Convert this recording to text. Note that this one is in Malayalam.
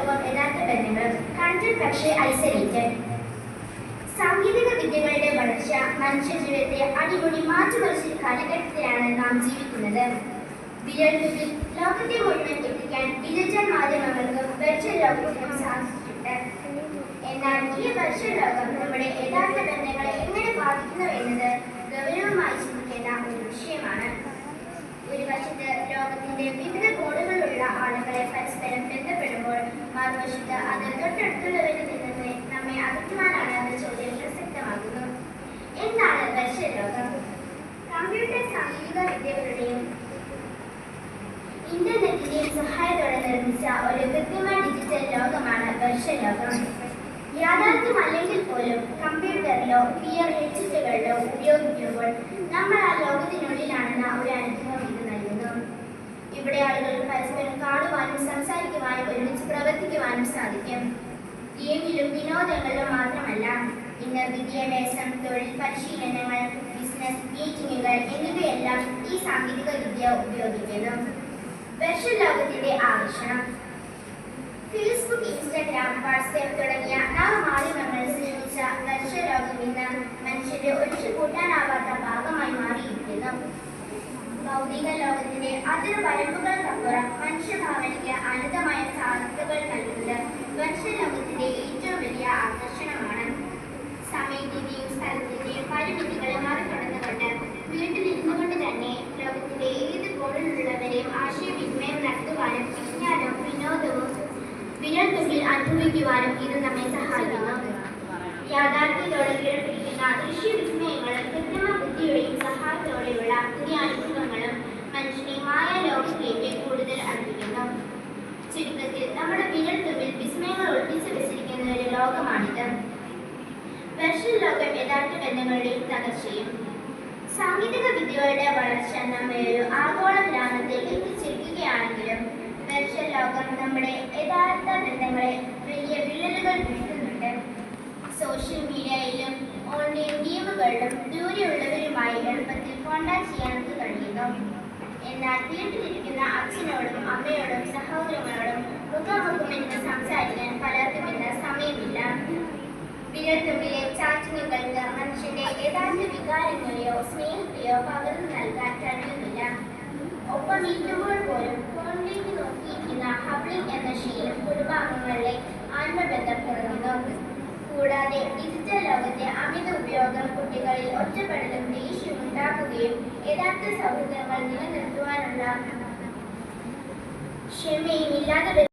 ലോകം യഥാർത്ഥ ബന്ധങ്ങളും കണ്ടൽ പക്ഷേ ഐസൊലേറ്റഡ്. സാങ്കേതിക വിദ്യകളുടെ വളർച്ച മനുഷ്യ ജീവിതത്തെ അടിമുടി മാറ്റിമറിച്ച കാലഘട്ടത്തിലാണ് നാം ജീവിക്കുന്നത്. വിരൽത്തുമ്പിൽ ലോകത്തെ മുഴുവൻ എത്തിക്കാൻ ഡിജിറ്റൽ മാധ്യമങ്ങൾക്കും വെർച്വൽ ലോകത്തിനും സാധിച്ചിട്ടുണ്ട്. എന്നാൽ ഈ വെർച്വൽ ലോകം നമ്മുടെ യഥാർത്ഥ ബന്ധങ്ങളെ എങ്ങനെ ബാധിക്കുന്നു എന്നത് ഗൗരവമായി ചിന്തിക്കേണ്ട ഒരു വിഷയമാണ്. ഒരു വശത്ത് ലോകത്തിന്റെ വിവിധ കോണുകളിലുള്ള ആളുകളെ പരസ്പരം ബന്ധപ്പെടുമ്പോൾ മറുവശത്ത് അത് തൊട്ടടുത്തുള്ളവരിൽ നിന്ന് നമ്മെ അകറ്റുവാനാണ് എന്ന ചോദ്യം പ്രസക്തമാകുന്നു. എന്താണ് വെർച്വൽ ലോകം? കമ്പ്യൂട്ടർ സാങ്കേതിക വിദ്യകളുടെയും ഇന്റർനെറ്റിന്റെയും സഹായത്തോടെ നിർമ്മിച്ച ഒരു കൃത്രിമ ഡിജിറ്റൽ ലോകമാണ് വെർച്വൽ ലോകം. യാഥാർത്ഥ്യമല്ലെങ്കിൽ പോലും കമ്പ്യൂട്ടറിലോ VR ഹെഡ്സെറ്റുകളിലോ ഉപയോഗിക്കുമ്പോൾ നമ്മൾ ആ ലോകത്തിനുള്ളിലാണെന്ന ഒരു അനുഭവം ഇത് നൽകുന്നു. ഇവിടെ ആളുകൾക്ക് പരസ്പരം കാണുവാനും സംസാരിക്കുവാനും ഒരുമിച്ച് പ്രവർത്തിക്കുവാനും സാധിക്കും. ഗെയിമിലും വിനോദങ്ങളിലും മാത്രമല്ല, ഇന്ന് വിദ്യാഭ്യാസം, തൊഴിൽ പരിശീലനങ്ങൾ, ബിസിനസ് മീറ്റിംഗുകൾ എന്നിവയെല്ലാം ഈ സാങ്കേതിക വിദ്യ ഉപയോഗിക്കുന്നു. വെർച്വൽ ലോകത്തിന്റെ ആകർഷണം. ഫേസ്ബുക്ക്, ഇൻസ്റ്റാഗ്രാം, വാട്സ്ആപ്പ് തുടങ്ങിയ നവമാധ്യമങ്ങൾ സൃഷ്ടിച്ച വെർച്വൽ ലോകം ഇന്ന് മനുഷ്യരുടെ ഒഴിച്ചു കൂട്ടാനാവാത്ത ഭാഗമായി മാറിയിരിക്കുന്നു. ഭൗതിക ലോകത്തിന്റെ അതിർ പരമ്പുകൾക്കപ്പുറം മനുഷ്യഭാവനയ്ക്ക് അനന്തമായ സാധ്യതകൾ നൽകുന്നത് വെർച്വൽ ലോകത്തിന്റെ ഏറ്റവും വലിയ ആകർഷണമാണ്. സമയത്തിന്റെയും സ്ഥലത്തിന്റെയും പരിമിതികളെ മറികടന്നുകൊണ്ട് വീട്ടിലിരുന്നു കൊണ്ട് തന്നെ ലോകത്തിന്റെ ഏത് കോണിലുള്ളവരെയും ആശയവിനിമയം നടത്തുവാനും വിജ്ഞാനവും വിനോദവും വിരൽത്തുമ്പിൽ അനുഭവിക്കുവാനും ഇത് നമ്മെ സഹായിക്കുന്നു. യാഥാർത്ഥ്യത്തോടെ കിടപ്പിടിക്കുന്ന ദൃശ്യവിസ്മയങ്ങളും കൃത്രിമ ബുദ്ധിയുടെയും സഹായത്തോടെയുള്ള പുതിയ അനുഭവങ്ങളും മനുഷ്യനെ മായാലോകത്തിലേക്ക് കൂടുതൽ അടുപ്പിക്കുന്നു. ചുരുക്കത്തിൽ നമ്മുടെ വിരൽത്തുമ്പിൽ വിസ്മയങ്ങൾ ഒളിപ്പിച്ചു വെച്ചിരിക്കുന്ന ഒരു ലോകമാണിത്. വെർച്വൽ ലോകം യഥാർത്ഥ ബന്ധങ്ങളുടെയും തകർച്ചയും. സാങ്കേതിക വിദ്യകളുടെ വളർച്ച നമ്മെ ഒരു ആഗോള ഗ്രാമത്തിൽ എത്തിച്ചിരിക്കുകയാണെങ്കിലും വെർച്വൽ ലോകം നമ്മുടെ യഥാർത്ഥ ബന്ധങ്ങളെ വലിയ വിള്ളലുകൾ വീഴ്ത്തുന്നുണ്ട്. സോഷ്യൽ മീഡിയയിലും ഓൺലൈൻ ഗെയിമുകളിലും ദൂരെയുള്ളവരുമായി എളുപ്പത്തിൽ കോൺടാക്ട് ചെയ്യാൻ കഴിയുന്നു. എന്നാൽ വീട്ടിലിരിക്കുന്ന അച്ഛനോടും അമ്മയോടും സഹോദരങ്ങളോടും മുഖാമുഖമെന്ന് സംസാരിക്കാൻ പലർക്കും ഇന്ന് സമയമില്ല. വിരൽത്തുമ്പിലെ ചാറ്റിങ്ങുകൾക്ക് മനുഷ്യന്റെ യഥാർത്ഥ വികാരങ്ങളെയോ സ്നേഹത്തെയോ പകർന്നു നൽകാൻ കഴിയുന്നില്ല. ഒപ്പം ഇരിക്കുമ്പോൾ പോലും ഫോണിലേക്ക് നോക്കിയിരിക്കുന്ന ഹബ്ലിംഗ് എന്ന ശീലം കുടുംബാംഗങ്ങളിലെ ആത്മബന്ധം കുറഞ്ഞു. കൂടാതെ ഡിജിറ്റൽ ലോകത്തെ അമിത ഉപയോഗം കുട്ടികളിൽ ഒറ്റപ്പെടലും ദേഷ്യവും ഉണ്ടാക്കുകയും യഥാർത്ഥ സൗഹൃദങ്ങൾ നിലനിർത്തുവാനുള്ള ക്ഷമയും ഇല്ലാതെ